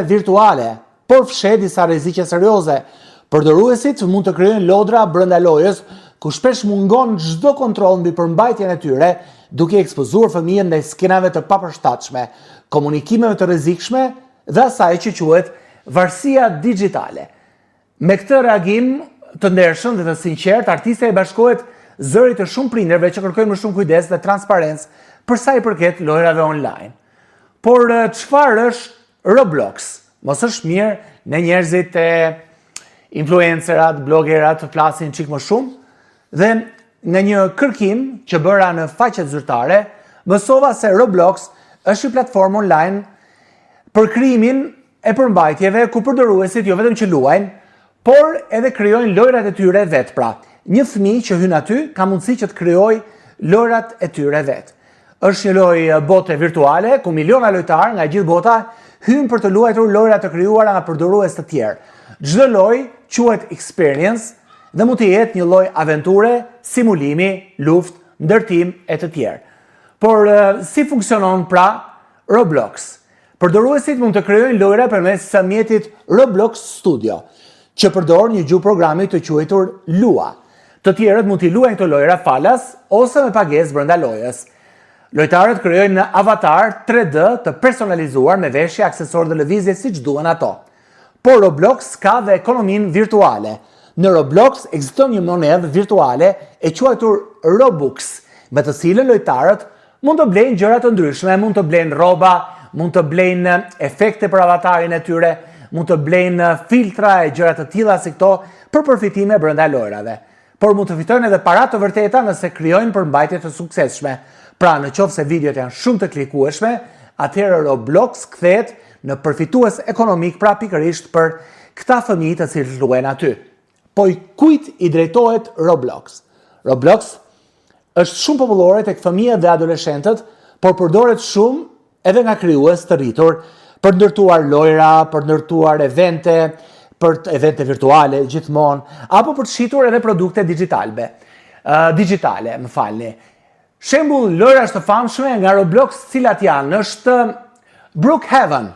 virtuale, por fshet disa rreziqe serioze. Përdoruesit mund të krijojnë lodra brenda lojës, ku shpesh mungon çdo kontroll mbi përmbajtjen e tyre, duke ekspozuar fëmijën ndaj skenave të papërshtatshme, komunikimeve të rrezikshme dhe asaj që quhet varësia digjitale. Me këtë reagim të ndershëm dhe të sinqert, artistja i bashkohet zërit të shumë prindërve që kërkojnë më shumë kujdes dhe transparencë për sa i përket lojrave online. Por çfarë është Roblox? Mos është mirë ne njerëzit e influencerat, blogerat të flasin çik më shumë dhe në një kërkim që bëra në faqet zyrtare, mësova se Roblox është një platformë online për krijimin e përmbajtjeve ku përdoruesit jo vetëm që luajnë, por edhe krijojnë lojrat e tyre vetë. Pra, një fëmijë që hyn aty ka mundësi që të krijojë lojrat e tyre vetë. Është një lojë bote virtuale ku miliona lojtarë nga gjithë bota hynë për të luajtur lojrat të krijuara nga përdorues të tjerë. Çdo lojë quhet experience dhe mund të jetë një lloj aventure, simulimi, luftë, ndërtim e të tjerë. Por si funksionon pra Roblox? Përdoruesit mund të krijojnë lojra përmes mjetit Roblox Studio, që përdor një gjuhë programi të quajtur Lua. Të tjerët mund t'i luajnë këto lojra falas ose me pagesë brenda lojës. Lojtarët krijojnë në avatar 3D të personalizuar me veshje, aksesorë dhe lëvizje siç duan ato. Por Roblox ka dhe ekonominë virtuale. Në Roblox ekziston një monedhë virtuale e quajtur Robux, me të cilën lojtarët mund të blejnë gjëra të ndryshme, mund të blejnë rroba, mund të blejnë efekte për avatarin e tyre, mund të blejnë filtra e gjëra të tilla si këto për përfitime brenda lojrave. Por mund të fitojnë edhe para të vërteta nëse krijojnë përmbajtje të suksesshme. Pra, nëse videot janë shumë të klikueshme, atëherë Roblox kthehet në përfitues ekonomik, pra pikërisht për këta fëmijë të cilët luajnë aty. Po kujt i drejtohet Roblox? Roblox është shumë popullore tek fëmijët dhe adoleshentët, por përdoret shumë edhe nga krijues të rritur për ndërtuar lojra, për ndërtuar evente, për evente virtuale gjithmonë, apo për të shitur edhe produkte digjitale, Shembull lojrash të famshme nga Roblox cilat janë, është Brookhaven.